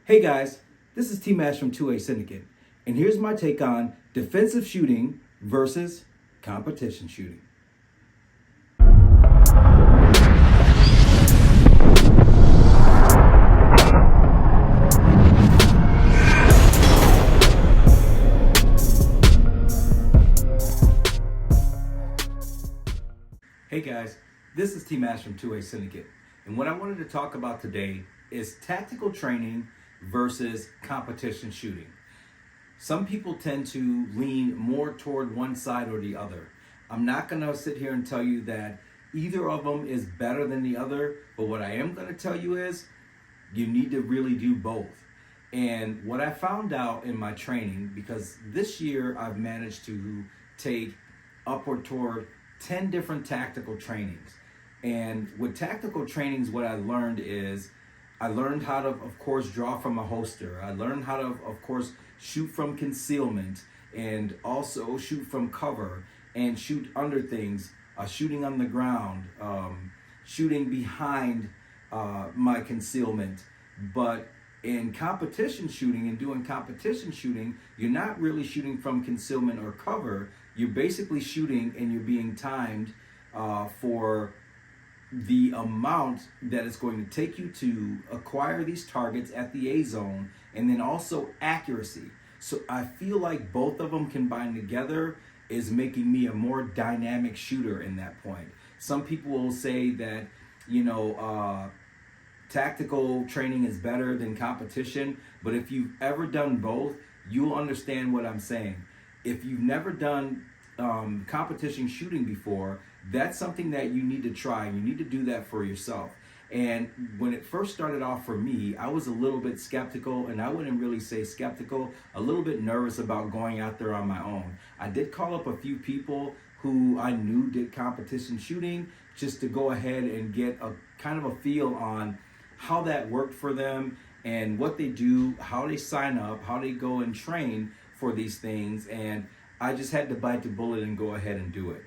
Hey guys, this is T-Mash from 2A Syndicate, and here's my take on defensive shooting versus competition shooting. Hey guys, this is T-Mash from 2A Syndicate, and what I wanted to talk about today is tactical training versus competition shooting. Some people tend to lean more toward one side or the other. I'm not going to sit here and tell you that either of them is better than the other, but what I am going to tell you is you need to really do both. And what I found out in my training, because this year I've managed to take upward toward 10 different tactical trainings. And with tactical trainings, what I learned is I learned how to, of course, draw from a holster. I learned how to, of course, shoot from concealment and also shoot from cover and shoot under things, shooting on the ground, shooting behind my concealment. But in competition shooting and doing competition shooting, you're not really shooting from concealment or cover. You're basically shooting and you're being timed for the amount that it's going to take you to acquire these targets at the A zone, and then also accuracy. So I feel like both of them combined together is making me a more dynamic shooter in that point. Some people will say that, tactical training is better than competition, but if you've ever done both, you'll understand what I'm saying. If you've never done competition shooting before, that's something that you need to try. You need to do that for yourself. And when it first started off for me, I was a little bit skeptical, and I wouldn't really say skeptical, a little bit nervous about going out there on my own. I did call up a few people who I knew did competition shooting just to go ahead and get a kind of a feel on how that worked for them and what they do, how they sign up, how they go and train for these things. And I just had to bite the bullet and go ahead and do it.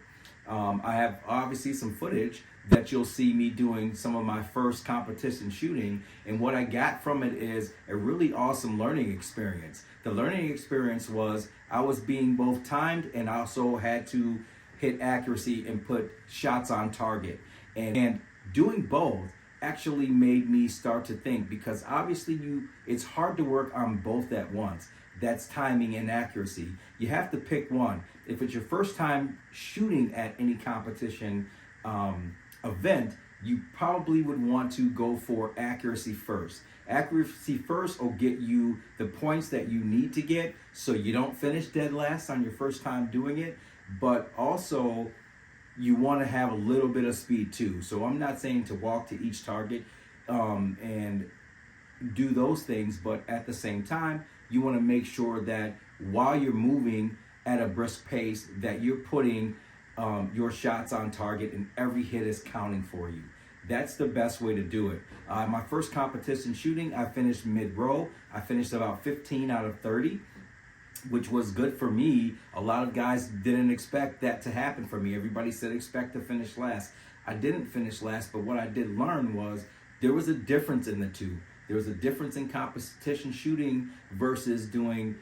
I have obviously some footage that you'll see me doing some of my first competition shooting, and what I got from it is a really awesome learning experience. The learning experience was I was being both timed and also had to hit accuracy and put shots on target. And doing both actually made me start to think, because obviously it's hard to work on both at once. That's timing and accuracy. You have to pick one. If it's your first time shooting at any competition event, you probably would want to go for accuracy first. Accuracy first will get you the points that you need to get so you don't finish dead last on your first time doing it, but also you want to have a little bit of speed too. So I'm not saying to walk to each target and do those things, but at the same time, you want to make sure that while you're moving at a brisk pace, that you're putting your shots on target and every hit is counting for you. That's the best way to do it. My first competition shooting, I finished mid-row. I finished about 15 out of 30, which was good for me. A lot of guys didn't expect that to happen for me. Everybody said expect to finish last. I didn't finish last, but what I did learn was there was a difference in the two. There was a difference in competition shooting versus doing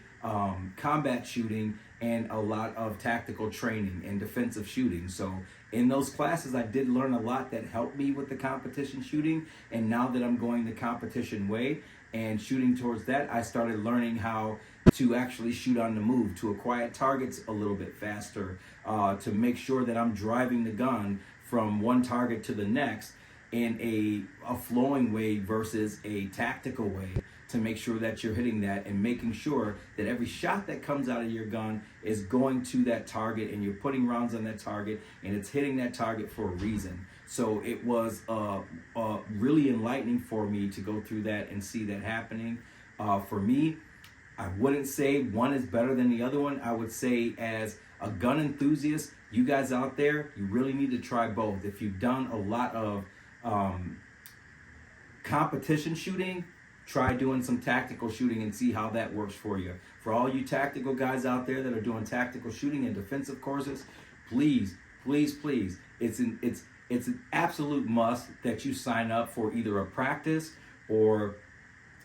combat shooting and a lot of tactical training and defensive shooting. So in those classes, I did learn a lot that helped me with the competition shooting. And now that I'm going the competition way and shooting towards that, I started learning how to actually shoot on the move, to acquire targets a little bit faster, to make sure that I'm driving the gun from one target to the next in a flowing way versus a tactical way, to make sure that you're hitting that and making sure that every shot that comes out of your gun is going to that target and you're putting rounds on that target and it's hitting that target for a reason. So it was really enlightening for me to go through that and see that happening. For me, I wouldn't say one is better than the other one. I would say as a gun enthusiast, you guys out there, you really need to try both. If you've done a lot of competition shooting, try doing some tactical shooting and see how that works for you. For all you tactical guys out there that are doing tactical shooting and defensive courses, please, it's an absolute must that you sign up for either a practice or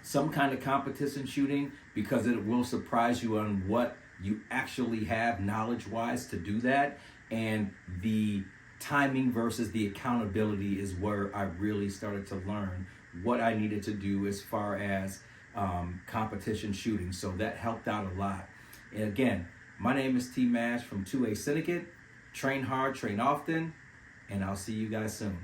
some kind of competition shooting, because it will surprise you on what you actually have knowledge wise to do that. And the timing versus the accountability is where I really started to learn what I needed to do as far as competition shooting. So that helped out a lot. And again, my name is T Mash from 2A Syndicate. Train hard, train often, and I'll see you guys soon.